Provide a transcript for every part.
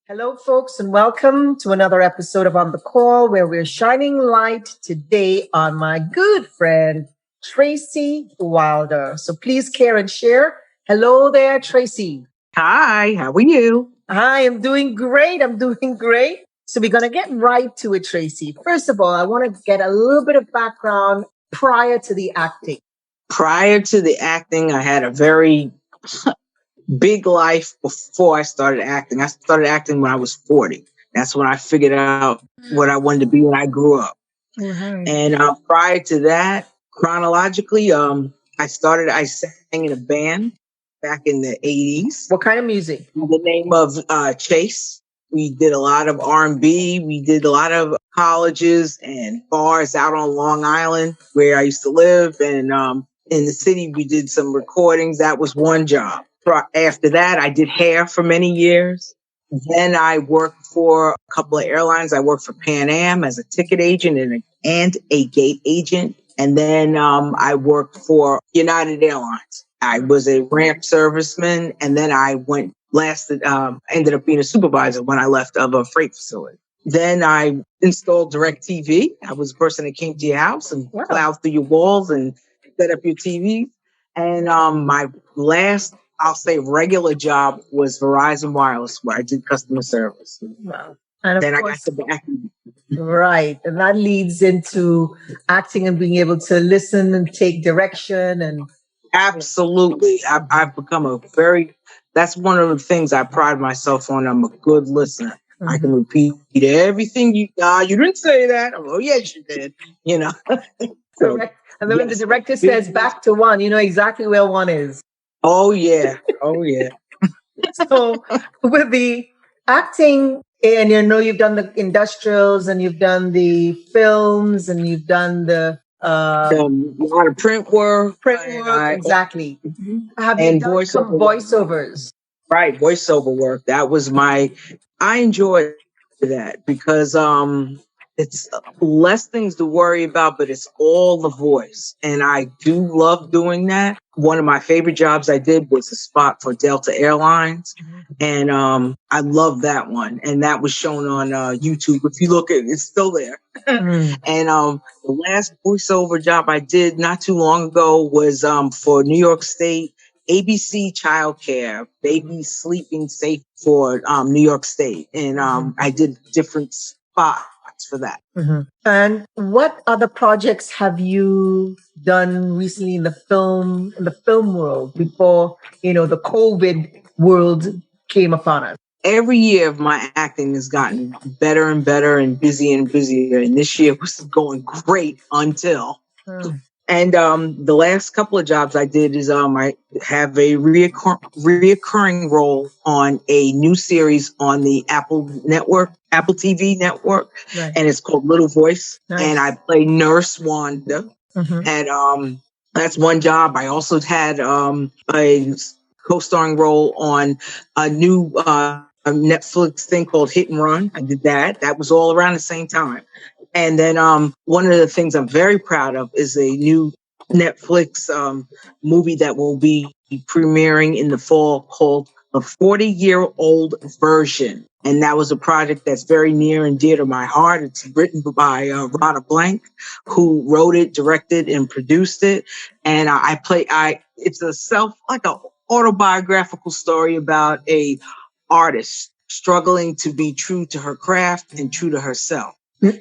Hello, folks, and welcome to another episode of On the Call, where we're shining light today on my good friend, Tracy Wilder. So please care and share. Hello there, Tracy. Hi, how are you? Hi, I'm doing great. So we're going to get right to it, Tracy. First of all, I want to get a little bit of background prior to the acting. Prior to the acting, I had a very big life before I started acting. I started acting when I was 40. That's when I figured out what I wanted to be when I grew up. Mm-hmm. And prior to that, chronologically, I sang in a band back in the 80s. What kind of music? The name of Chase. We did a lot of R&B. We did a lot of colleges and bars out on Long Island where I used to live. And in the city, we did some recordings. That was one job. After that, I did hair for many years. Then I worked for a couple of airlines. I worked for Pan Am as a ticket agent and a gate agent. And then I worked for United Airlines. I was a ramp serviceman, and then I ended up being a supervisor when I left of a freight facility. Then I installed DirecTV. I was the person that came to your house and plowed through your walls and set up your TV. And my last, I'll say, regular job was Verizon Wireless, where I did customer service. Wow. And then course, I got to acting. Right. And that leads into acting and being able to listen and take direction. And absolutely. I've become that's one of the things I pride myself on. I'm a good listener. Mm-hmm. I can repeat everything you didn't say that. Oh, yes, you did. So, and then when the director says back to one, you know exactly where one is. Oh, yeah. Oh, yeah. So with the acting, and you've done the industrials and you've done the films and you've done the a lot of print work. Exactly. Have you done some voiceovers? Right, voiceover work. That was I enjoyed that because it's less things to worry about, but it's all the voice. And I do love doing that. One of my favorite jobs I did was a spot for Delta Airlines. And I love that one. And that was shown on YouTube. If you look at it, it's still there. And the last voiceover job I did not too long ago was for New York State ABC Childcare, Baby Sleeping Safe for New York State. And I did different spots for that. Mm-hmm. And what other projects have you done recently in the film world before, the COVID world came upon us? Every year my acting has gotten better and better and busier. And this year was going great until. And the last couple of jobs I did is I have a reoccurring role on a new series on the Apple TV network, right. And it's called Little Voice. Nice. And I play Nurse Wanda. Mm-hmm. And that's one job. I also had a co-starring role on a new Netflix thing called Hit and Run. I did that. That was all around the same time. And then one of the things I'm very proud of is a new Netflix movie that will be premiering in the fall called A 40-Year-Old Version. And that was a project that's very near and dear to my heart. It's written by Rada Blank, who wrote it, directed, and produced it. And it's like an autobiographical story about a artist struggling to be true to her craft and true to herself.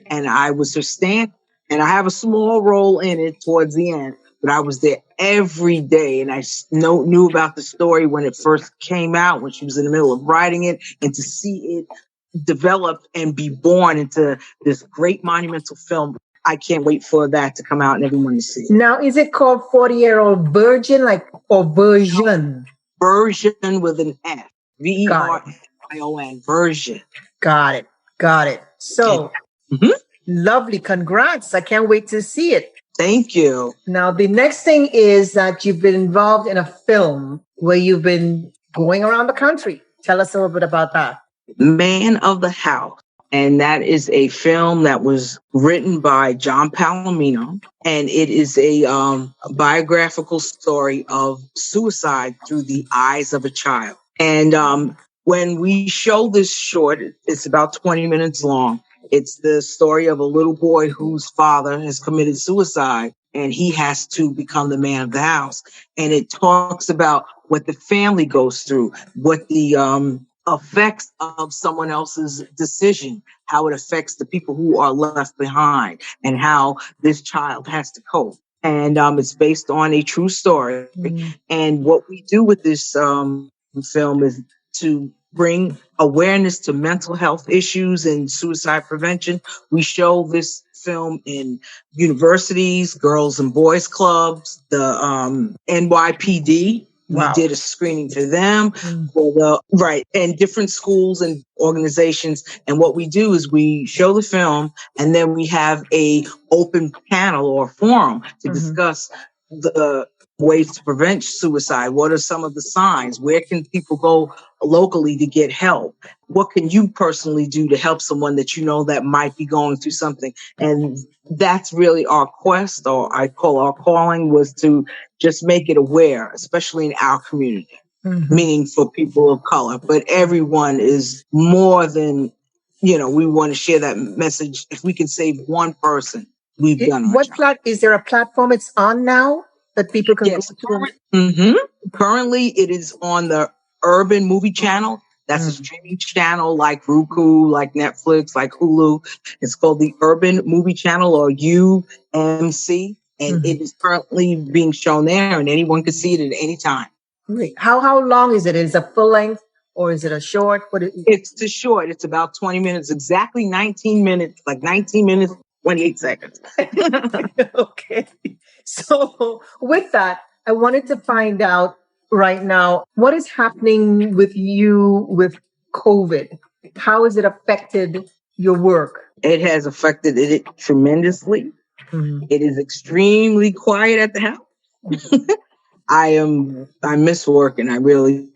And I was her stand, and I have a small role in it towards the end, but I was there every day. And I knew about the story when it first came out, when she was in the middle of writing it, and to see it develop and be born into this great monumental film. I can't wait for that to come out and everyone to see it. Now, is it called 40-Year-Old Virgin, or version? Version with an F. VERION, version. Got it. So Lovely. Congrats. I can't wait to see it. Thank you. Now, the next thing is that you've been involved in a film where you've been going around the country. Tell us a little bit about that. Man of the House. And that is a film that was written by John Palomino. And it is a biographical story of suicide through the eyes of a child. And when we show this short, it's about 20 minutes long. It's the story of a little boy whose father has committed suicide and he has to become the man of the house. And it talks about what the family goes through, what the effects of someone else's decision, how it affects the people who are left behind, and how this child has to cope. And it's based on a true story. Mm-hmm. And what we do with this film is to bring awareness to mental health issues and suicide prevention. We show this film in universities, girls and boys clubs, the NYPD. Wow. We did a screening for them, and different schools and organizations. And what we do is we show the film, and then we have a open panel or forum to discuss the ways to prevent suicide. What are some of the signs? Where can people go locally to get help? What can you personally do to help someone that you know that might be going through something? And that's really our quest, or I call our calling, was to just make it aware, especially in our community, meaning for people of color. But everyone is more than, we want to share that message. If we can save one person, we've done our job. Is there a platform it's on now that people can go to? Currently, it is on the Urban Movie Channel. That's a streaming channel like Roku, like Netflix, like Hulu. It's called the Urban Movie Channel, or UMC. And it is currently being shown there, and anyone can see it at any time. Great. How long is it? Is it a full length or is it a short? It's the short. It's about 20 minutes, exactly 19 minutes, 28 seconds. Okay. So with that, I wanted to find out right now, what is happening with you with COVID? How has it affected your work? It has affected it tremendously. It is extremely quiet at the house. I miss work, and I really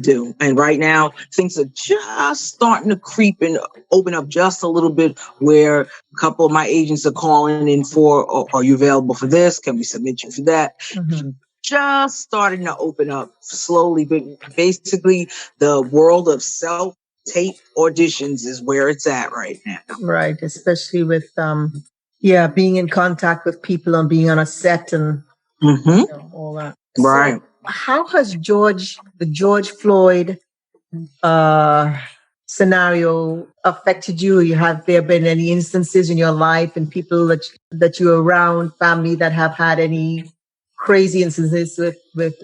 do. And right now, things are just starting to creep and open up just a little bit, where a couple of my agents are calling in for, are you available for this? Can we submit you for that? Just starting to open up slowly, but basically the world of self-tape auditions is where it's at right now. Right, especially with being in contact with people and being on a set and all that. Right. So how has the George Floyd scenario affected you? Have there been any instances in your life and people that you're around, family, that have had any crazy instances with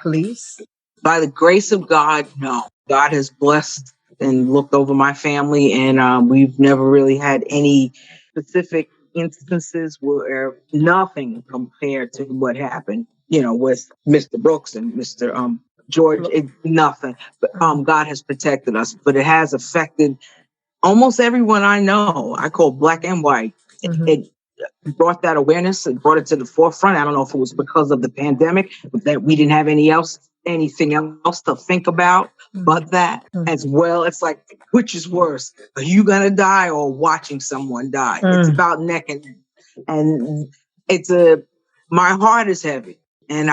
police? By the grace of God, no. God has blessed and looked over my family, and we've never really had any specific instances where nothing compared to what happened, with Mr. Brooks and Mr. George, nothing. But God has protected us, but it has affected almost everyone I know. I call black and white. It brought that awareness and brought it to the forefront. I don't know if it was because of the pandemic, but that we didn't have anything else to think about but that as well. It's like, which is worse? Are you gonna die or watching someone die? It's about neck and it's my heart is heavy, and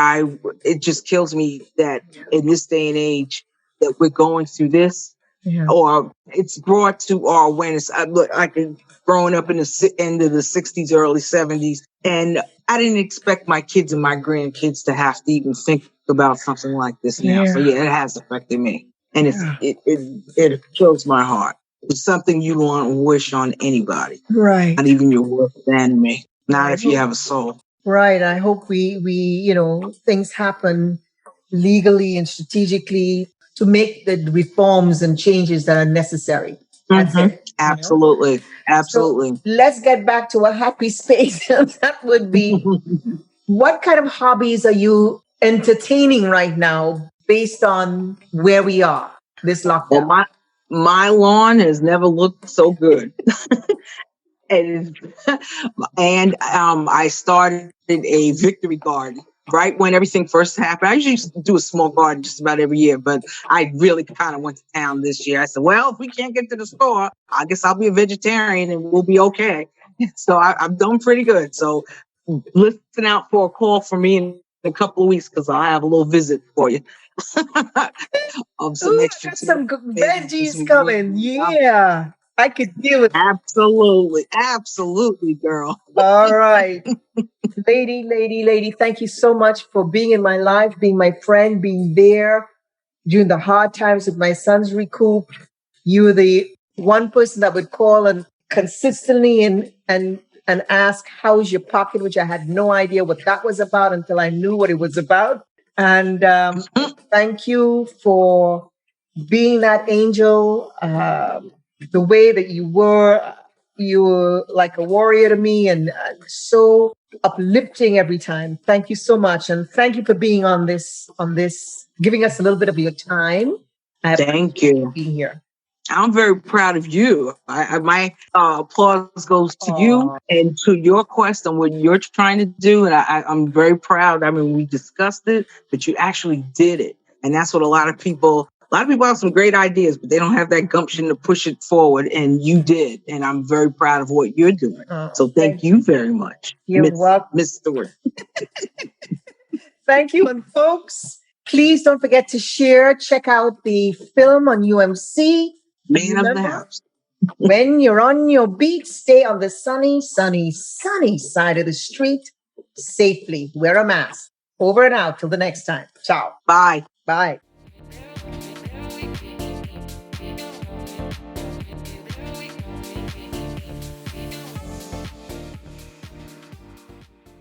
it just kills me that in this day and age that we're going through this. Or it's brought to our awareness. Growing up in the end of the 60s, early 70s, and I didn't expect my kids and my grandkids to have to even think about something like this now. So it has affected me, and it kills my heart. It's something you don't want to wish on anybody, right? Not even your worst enemy. Not if you have a soul, right? I hope we things happen legally and strategically to make the reforms and changes that are necessary. That's it. Absolutely. Absolutely. So let's get back to a happy space. That would be, what kind of hobbies are you entertaining right now based on where we are, this lockdown? Well, my lawn has never looked so good. And, and I started a victory garden right when everything first happened. I usually do a small garden just about every year, but I really kind of went to town this year. I said, well, if we can't get to the store, I guess I'll be a vegetarian and we'll be okay. So I've done pretty good. So listen out for a call from me in a couple of weeks because I'll have a little visit for you. Of some extra some veggies coming. Yeah. I could deal with Absolutely. Absolutely, girl. All right. Lady, thank you so much for being in my life, being my friend, being there during the hard times with my son's recoup. You were the one person that would call and consistently and ask, how's your pocket, which I had no idea what that was about until I knew what it was about. And thank you for being that angel, the way that you were like a warrior to me and so uplifting every time. Thank you so much. And thank you for being on this, giving us a little bit of your time. Thank you. Being here. I'm very proud of you. My applause goes to you and to your quest and what you're trying to do. And I'm very proud. I mean, we discussed it, but you actually did it. And that's what a lot of people have some great ideas, but they don't have that gumption to push it forward. And you did. And I'm very proud of what you're doing. So thank you very much. You're welcome. Miss Stewart. Thank you. And folks, please don't forget to share. Check out the film on UMC. Man of the house. When you're on your beat, stay on the sunny side of the street safely. Wear a mask. Over and out till the next time. Ciao. Bye. Bye.